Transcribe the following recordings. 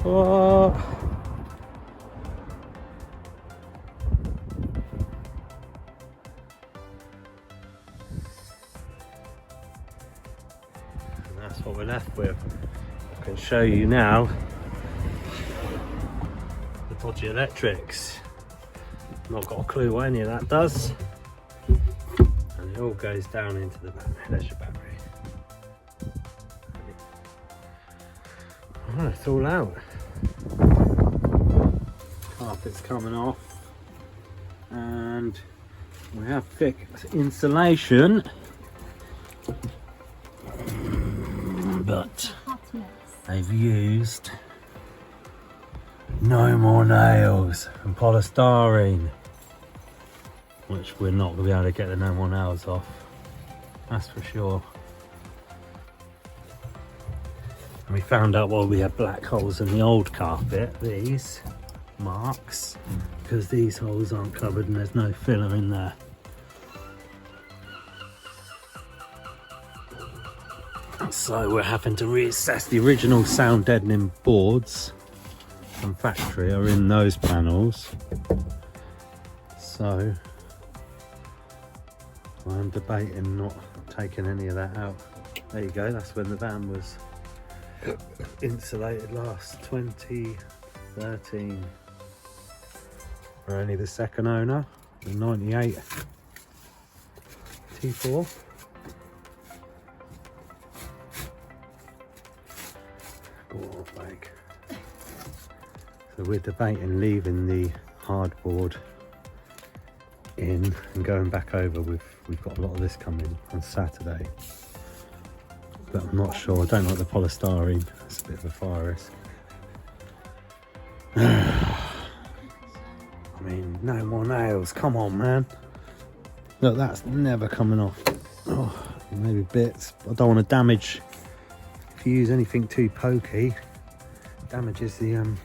What? And that's what we're left with. I can show you now the dodgy electrics. Not got a clue what any of that does. And it all goes down into the battery. There's your battery. Oh, it's all out. Carpet's coming off. And we have thick insulation. But they've used no more nails and polystyrene, which we're not going to be able to get the no more nails off, that's for sure. And we found out why we had black holes in the old carpet, these marks, because these holes aren't covered and there's no filler in there. So we're having to reassess. The original sound deadening boards from factory are in those panels, so I'm debating not taking any of that out. There you go, that's when the van was insulated last, 2013. We're only the second owner, the 98 T4. So we're debating leaving the hardboard in and going back over. We've got a lot of this coming on Saturday, but I'm not sure. I don't like the polystyrene. It's a bit of a fire risk. I mean, no more nails. Come on, man. Look, that's never coming off. Oh, maybe bits. I don't want to damage. If you use anything too pokey, damages the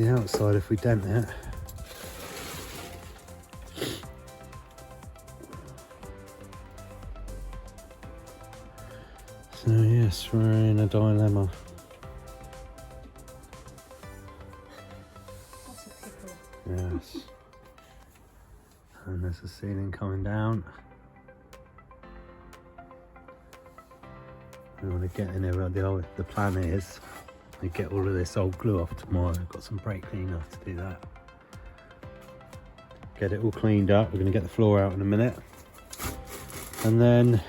outside if we dent it. So yes, we're in a dilemma. What's a pickle? Yes. And there's a ceiling coming down. We want to get in there. The plan is to get all of this old glue off tomorrow. I've got some brake cleaner to do that. Get it all cleaned up. We're going to get the floor out in a minute. And then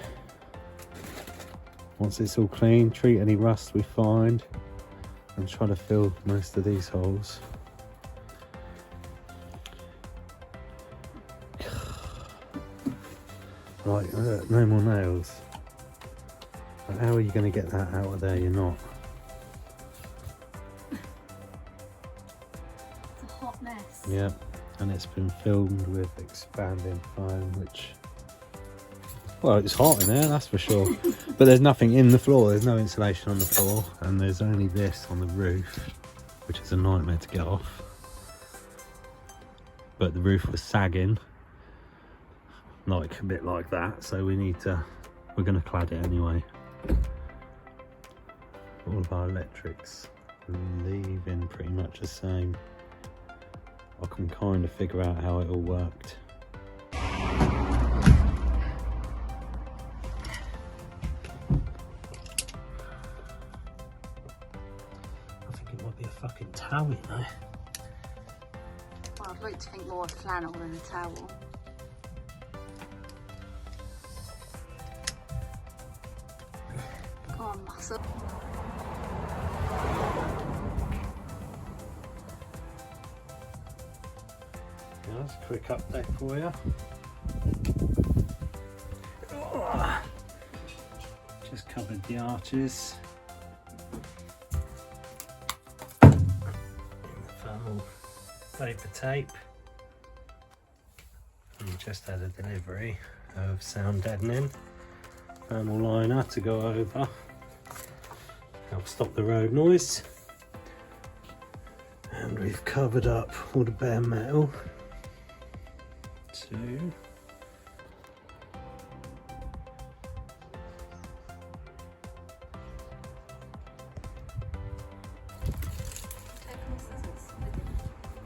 once it's all clean, treat any rust we find and try to fill most of these holes. Right, no more nails. But how are you going to get that out of there? You're not. It's a hot mess. Yeah, and it's been filled with expanding foam, which, well, it's hot in there, that's for sure. But there's nothing in the floor. There's no insulation on the floor, and there's only this on the roof, which is a nightmare to get off. But the roof was sagging, like a bit like that, so we're going to clad it anyway. All of our electrics leaving pretty much the same. I can kind of figure out how it all worked. I think it might be a fucking towel, you know. Well, I'd like to think more of flannel than a towel. Go on, muscle. Yeah, that's a quick update for you. Just covered the arches. Thermal vapor tape. And we just had a delivery of sound deadening. Thermal liner to go over. Help stop the road noise. And we've covered up all the bare metal. Two.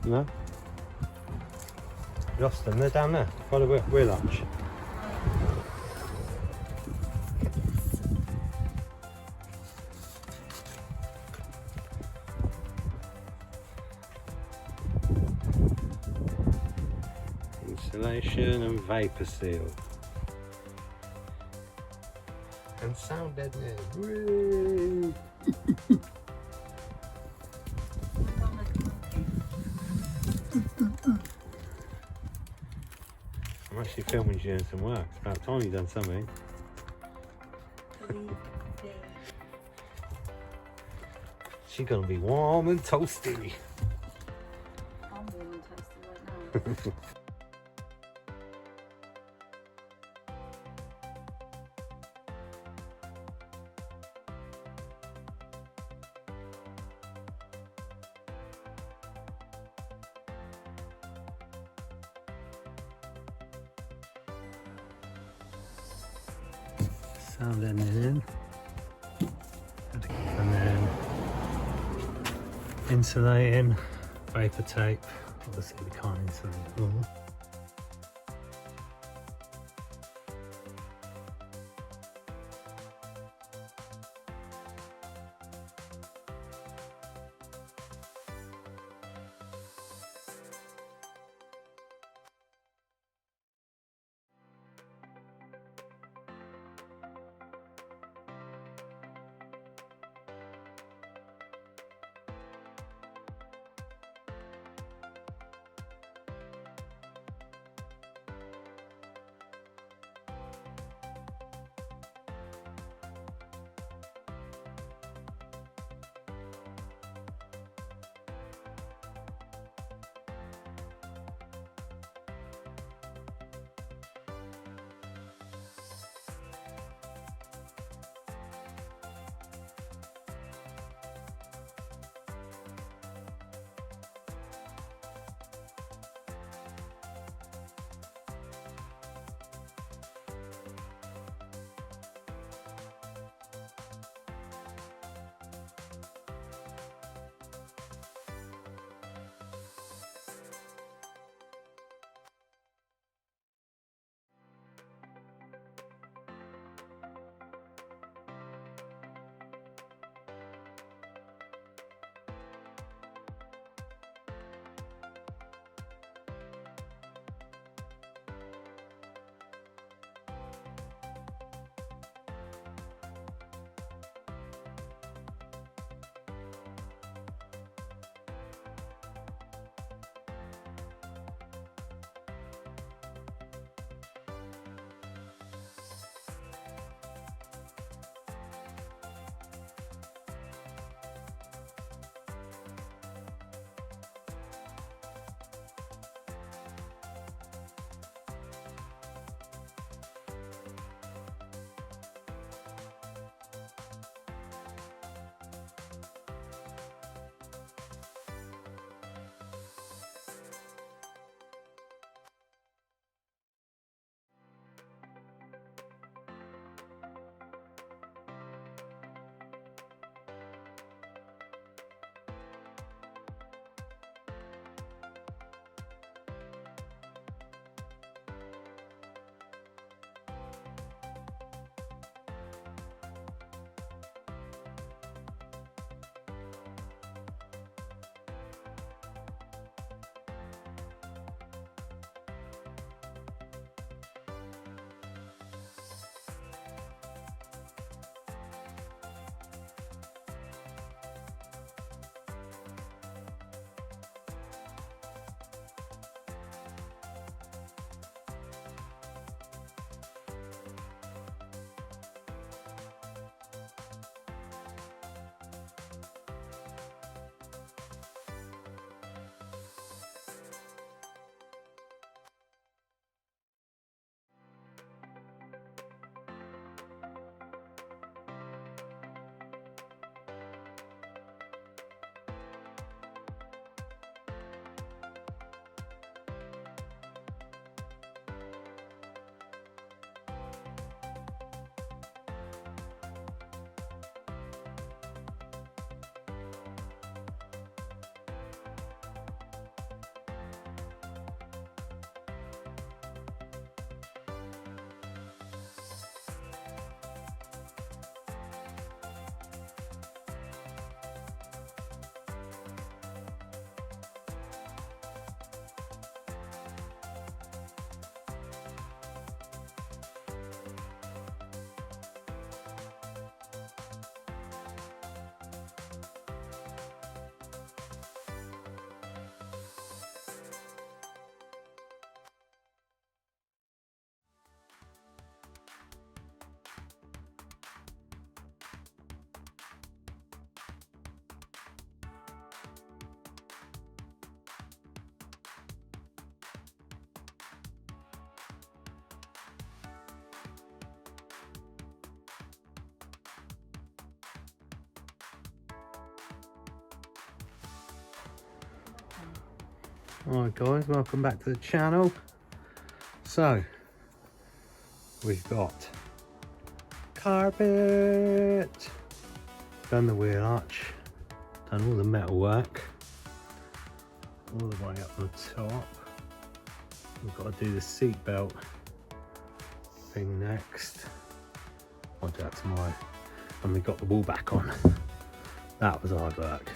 No? Lost them, they're down there, by the wheel arch. Insulation and vapour seal. And sound deadening. Whee! I'm actually filming you doing some work. It's about time you've done something. She's gonna be warm and toasty. I'm warm and toasty right now. Sound in. And then insulating, vapor tape. Obviously we can't insulate it all. Alright guys, welcome back to the channel. So, we've got carpet, done the wheel arch, done all the metal work, all the way up on the top. We've got to do the seat belt thing next. I'll do that tomorrow. And we got the wall back on. That was hard work.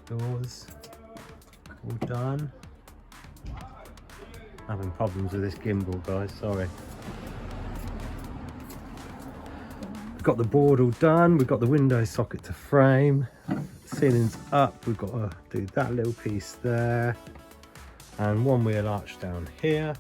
Doors all done. Having problems with this gimbal, guys, sorry. We've got the board all done, we've got the window socket to frame, ceiling's up, we've got to do that little piece there, and one wheel arch down here.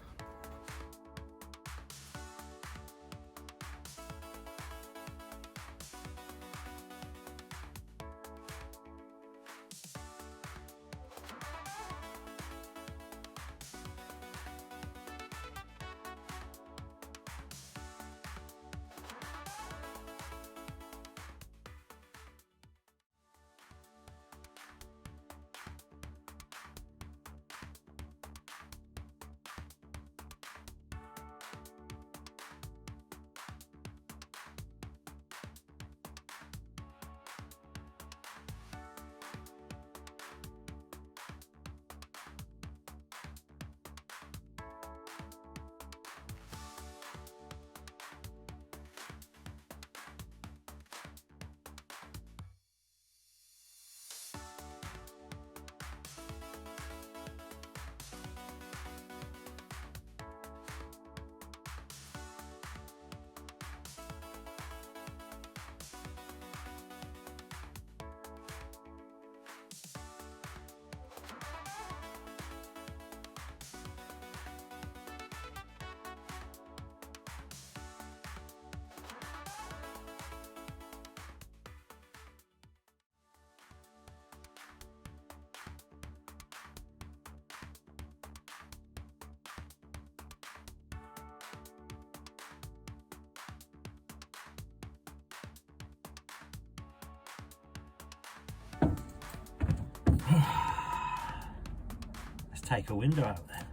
Let's take a window out there.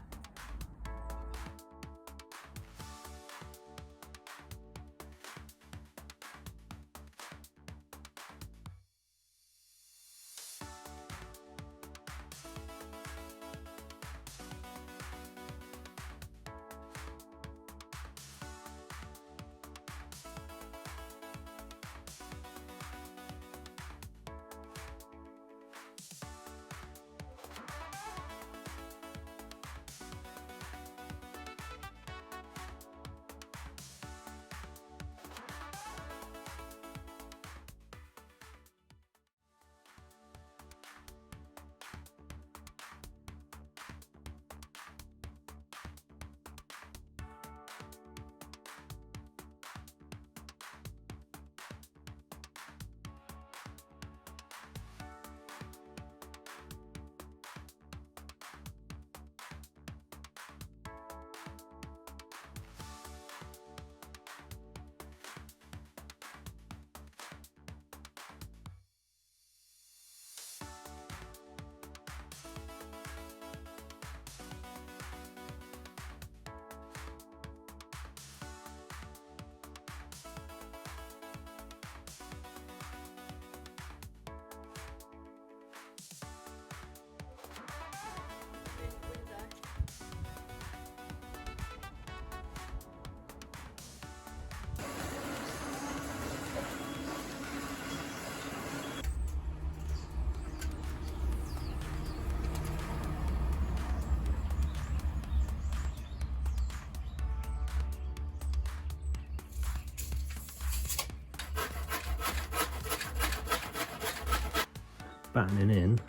battening in,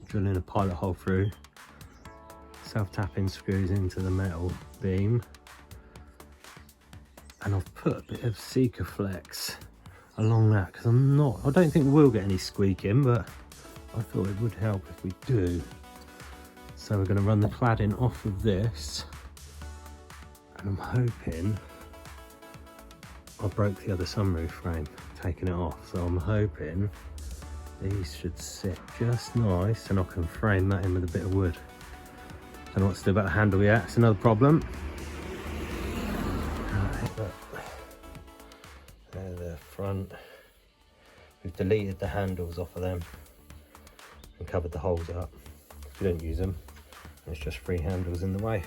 drilling a pilot hole through, self-tapping screws into the metal beam, and I've put a bit of Sikaflex along that because I don't think we'll get any squeaking, but I thought it would help if we do. So we're going to run the cladding off of this, and I'm hoping, I broke the other sunroof frame taking it off, so I'm hoping these should sit just nice and I can frame that in with a bit of wood. Don't know what to do about the handle yet, it's another problem. Right, look. There's the front. We've deleted the handles off of them and covered the holes up. We don't use them, there's just 3 handles in the way.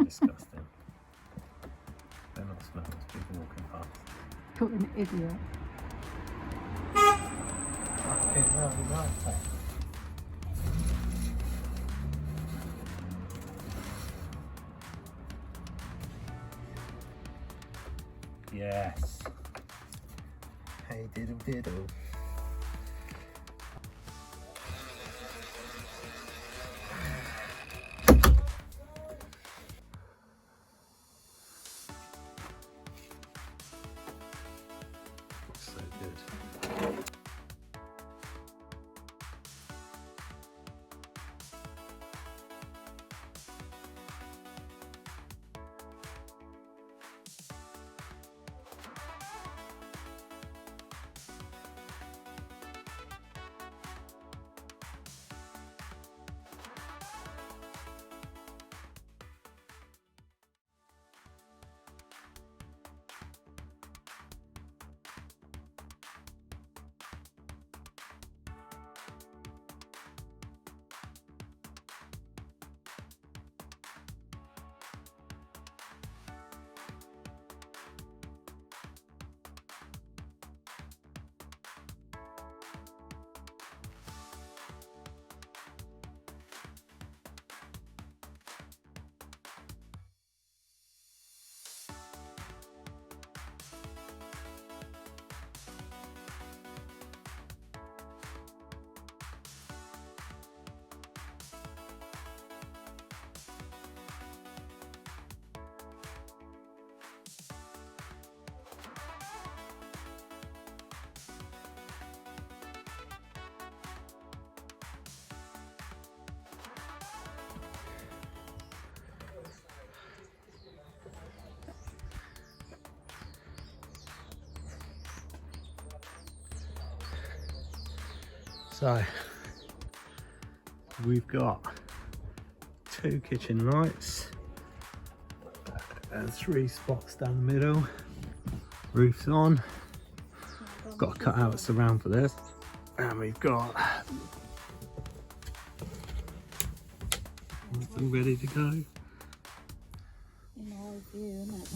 Disgusting. They're not smelling as people walking past. You're an idiot. Yes. Hey diddle diddle. So good. So we've got 2 kitchen lights, And 3 spots down the middle. Roof's on. Got to cut out a surround for this. And we've got it's all ready to go. In our view, isn't it?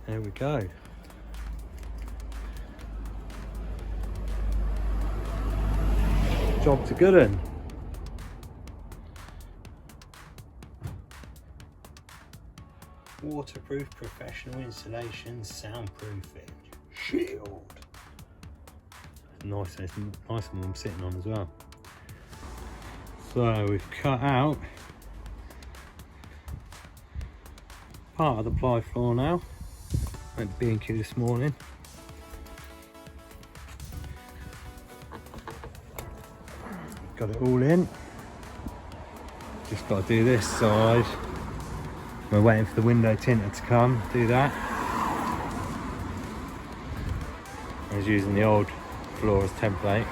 There we go. Job to good un. Waterproof professional installation, soundproofing, shield. Nice, it's nice and warm sitting on as well. So we've cut out part of the ply floor now. Went to B&Q this morning. Got it all in. Just got to do this side. We're waiting for the window tinter to come, do that. I was using the old floor as template.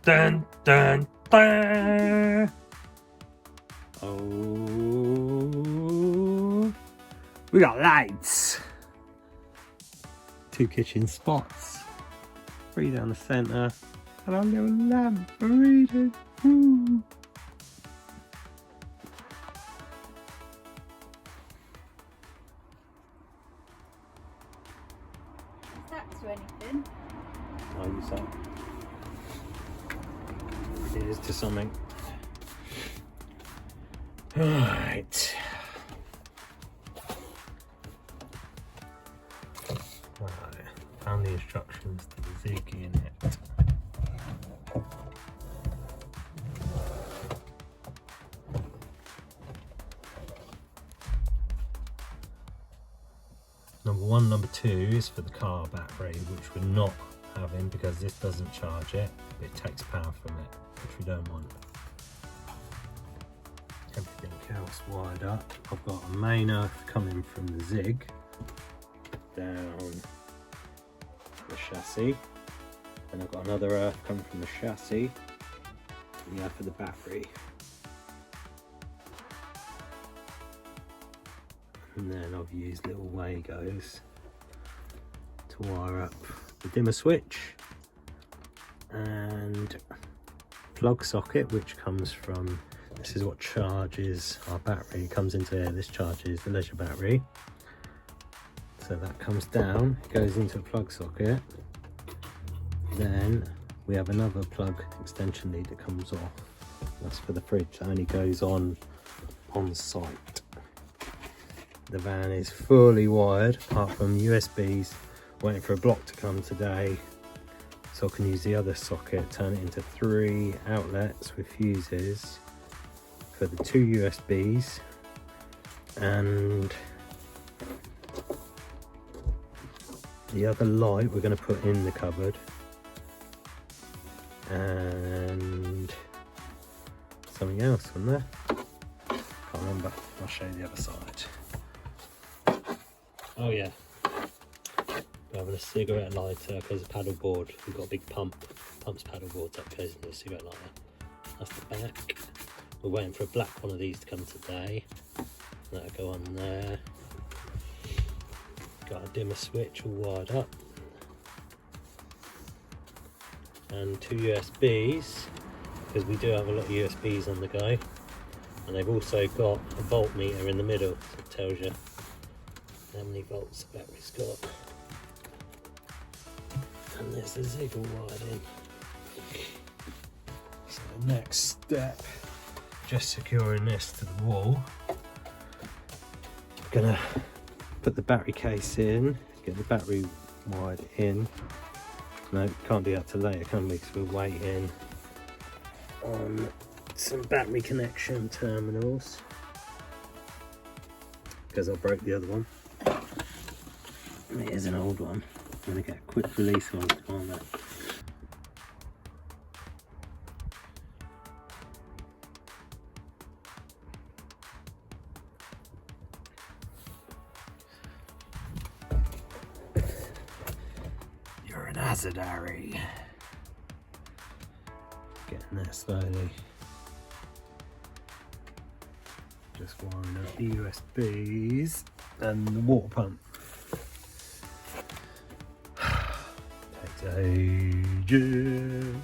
dun, dun, dun. Oh, we got lights. 2 kitchen spots. 3 down the centre. And our little lamp for reading. Woo. Is that to anything? I would say it is to something. Right. Found the instructions to the zig in it. Number 1, number 2 is for the car battery, which we're not having because this doesn't charge it. It takes power from it, which we don't want. Everything else wired up. I've got a main earth coming from the zig down the chassis, and I've got another earth coming from the chassis and the earth for the battery. And then I've used little Wagos to wire up the dimmer switch and plug socket, which comes from, this is what charges our battery. It comes into here, this charges the leisure battery. So that comes down, goes into a plug socket. Then we have another plug extension lead that comes off. That's for the fridge, that only goes on site. The van is fully wired, apart from USBs. Waiting for a block to come today, so I can use the other socket, turn it into 3 outlets with fuses for the 2 USBs, and the other light we're going to put in the cupboard, and something else from there. Can't remember. I'll show you the other side. Oh yeah, we're having a cigarette lighter because the paddle board, we've got a big pumps paddle board that goes into a cigarette lighter. That's the back. We're waiting for a black one of these to come today. That'll go on there. Got a dimmer switch all wired up. And 2 USBs, because we do have a lot of USBs on the go. And they've also got a voltmeter in the middle, so it tells you how many volts the battery's got. And there's the zig all wired in. So the next step, just securing this to the wall. I'm gonna put the battery case in, get the battery wired in. No, can't do that till later, can we? Because we're waiting on some battery connection terminals. Because I broke the other one. Here's an old one. I'm going to get a quick release one on that. You're an hazard, Harry. Getting there slowly. Just wiring up the USBs and the water pump. Takes ages.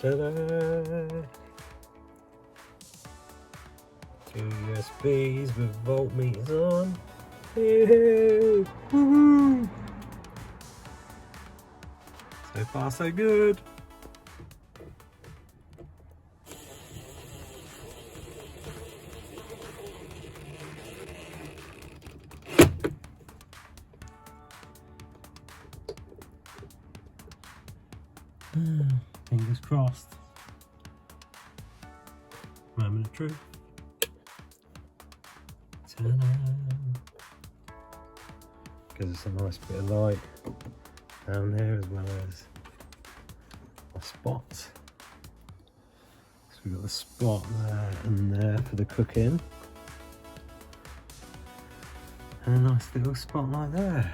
Ta-da! 2 USBs with voltmeters on. Woohoo! Woohoo! So far so good. Fingers crossed. Moment of truth. Ta-da! Gives us a nice bit of light down there as well as a spot. So we've got the spot there and there for the cooking. And a nice little spotlight there.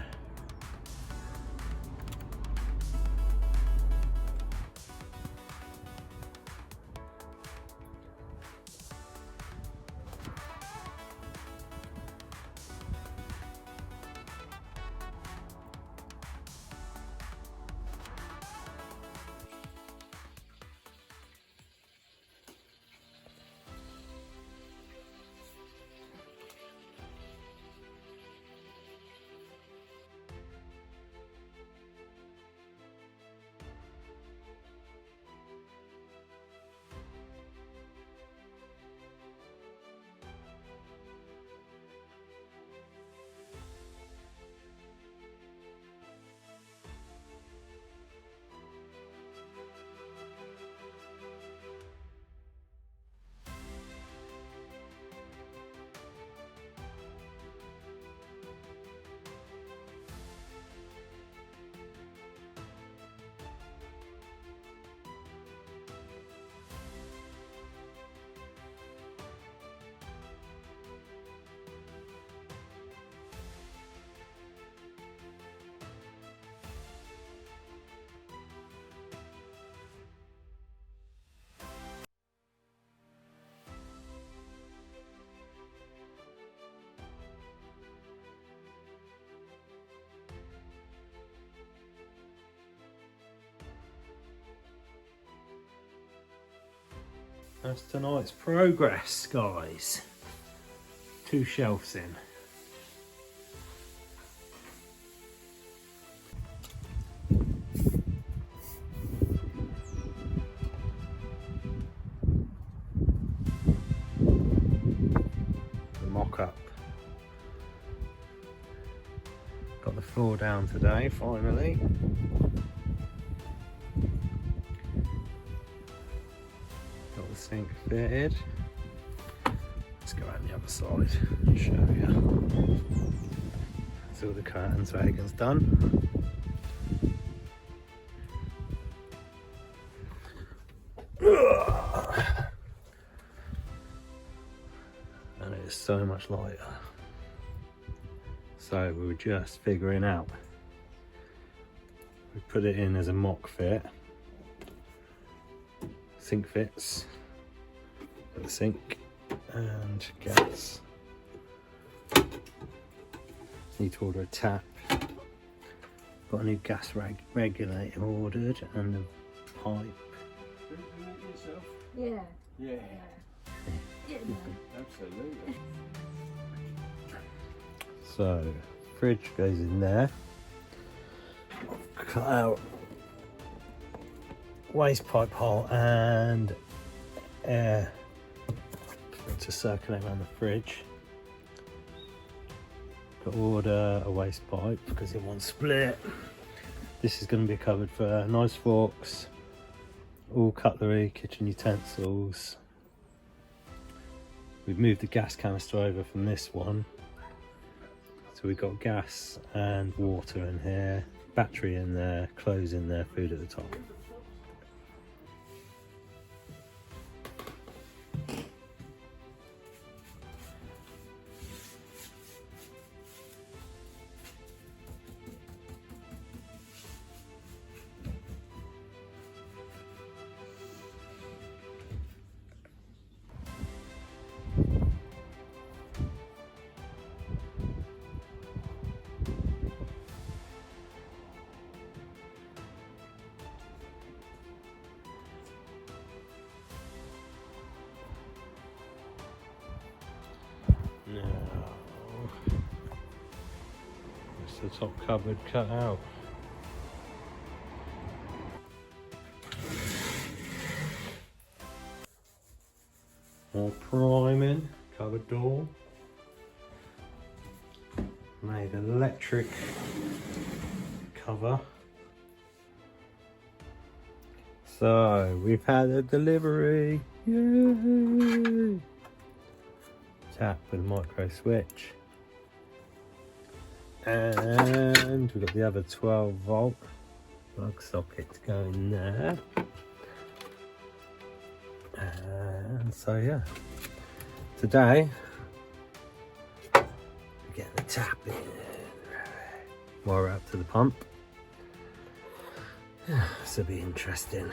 That's tonight's progress, guys. 2 shelves in. The mock-up. Got the floor down today, finally. Got the sink fitted. Let's go around the other side and show you. So the curtains wagon's done. And it is so much lighter. So we were just figuring out. We put it in as a mock fit. Sink fits. Got the sink and gas. Need to order a tap. Got a new gas regulator ordered and a pipe. Yeah. Yeah, Yeah. absolutely. So, fridge goes in there. Cut out waste pipe hole and air to circulate around the fridge. Got to order a waste pipe because it won't split. This is going to be covered for knives, forks, all cutlery, kitchen utensils. We've moved the gas canister over from this one. So we've got gas and water in here, battery in there, clothes in there, food at the top. Now, that's the top cupboard cut out. More priming, cupboard door. Made electric cover. So we've had a delivery. Yay! Tap with a micro switch. And we've got the other 12-volt plug socket to go in there. And so yeah, today we're getting the tapping. Wire out to the pump. This will be interesting.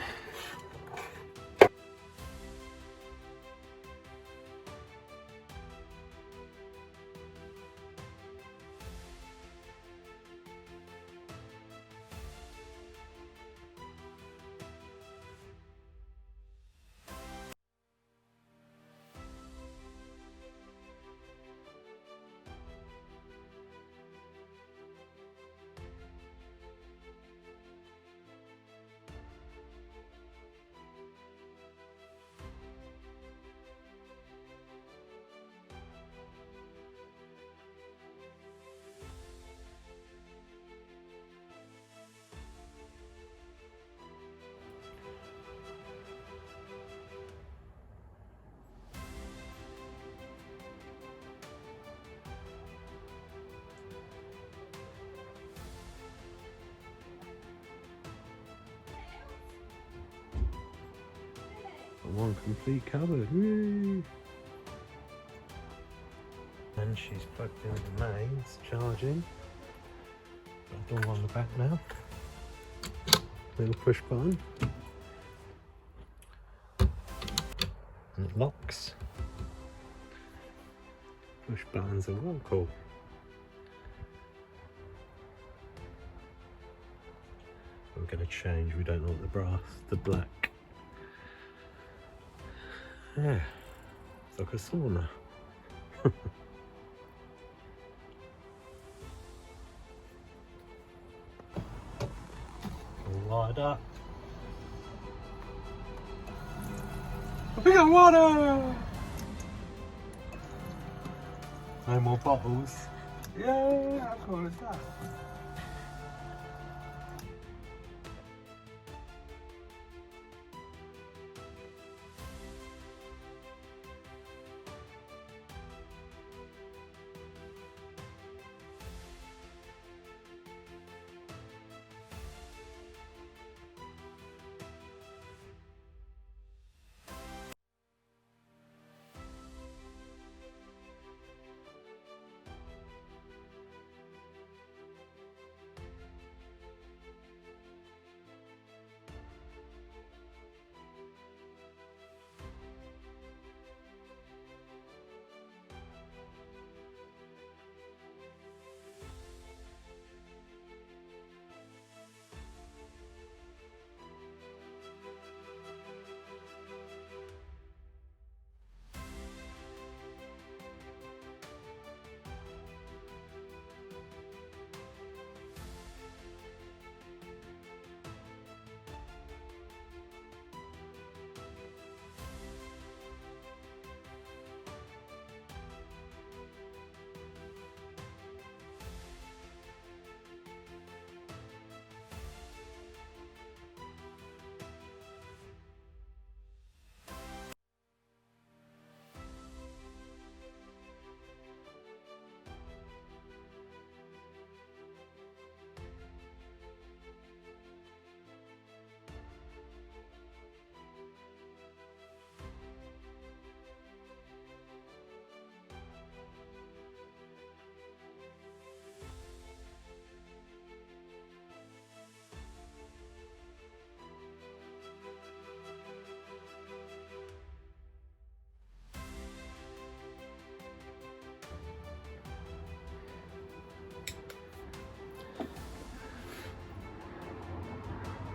One complete cupboard. Whee! And she's plugged in the mains, charging. Got a door on the back now. Little push button. And it locks. Push buttons are well cool. We're going to change. We don't want the brass, the black. Yeah, it's like a sauna. Light up. We got water! No more bottles. Yay! How cool is that?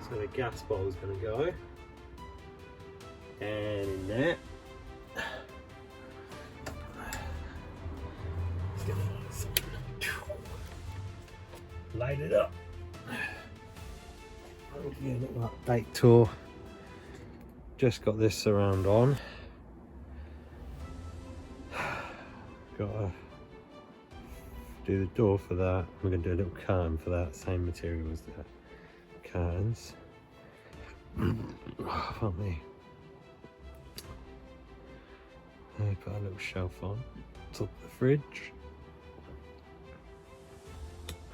So the gas bowl is going to go, and in there, let's get light it up. I'll give you a little update tour. Just got this surround on. Got to do the door for that. We're going to do a little curtain for that, same material as the curtains. Pardon me. Put a little shelf on top of the fridge,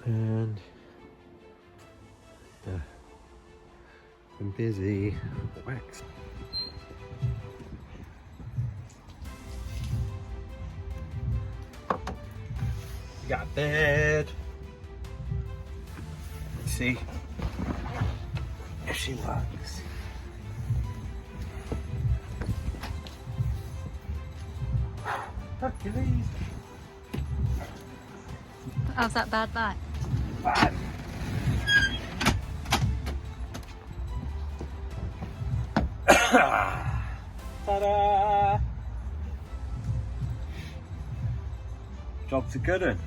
and yeah, been busy. Wax. We got a bed. Let's see if she works. Hercules. How's that bad back? Bad. Ta-da! Job's a good one.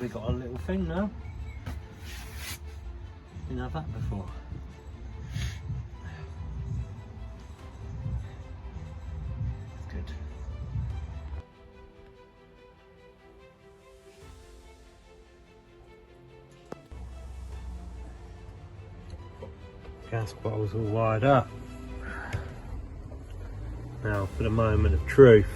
We got a little thing now. Didn't have that before. It's good. Gas bottle's all wired up. Now for the moment of truth.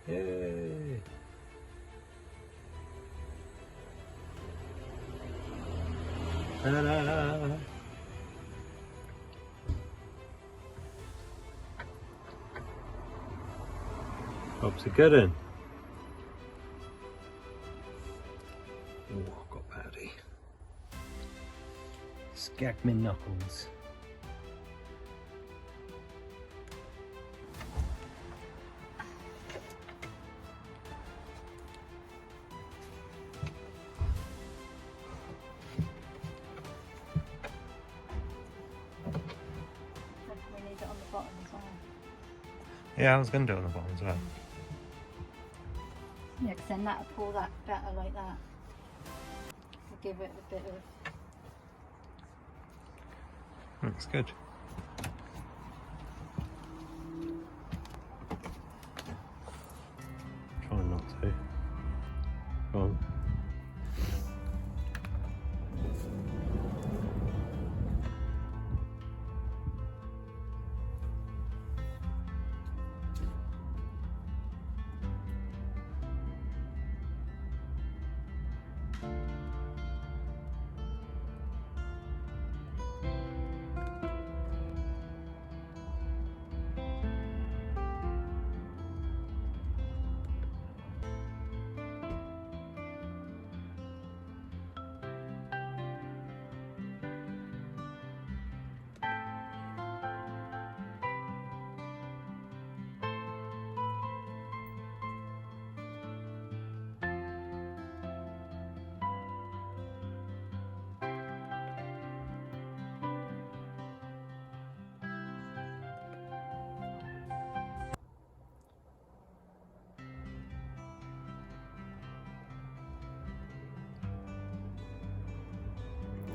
Yay! Ta-da! Job's a good one. Oh, I've got Paddy. Skag me knuckles. We need it on the bottom as well. Yeah, I was going to do it on the bottom as well. Yeah, because then that'll pull that better like that. We'll give it a bit of... Looks good. Try not to. Go on.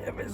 Yeah, but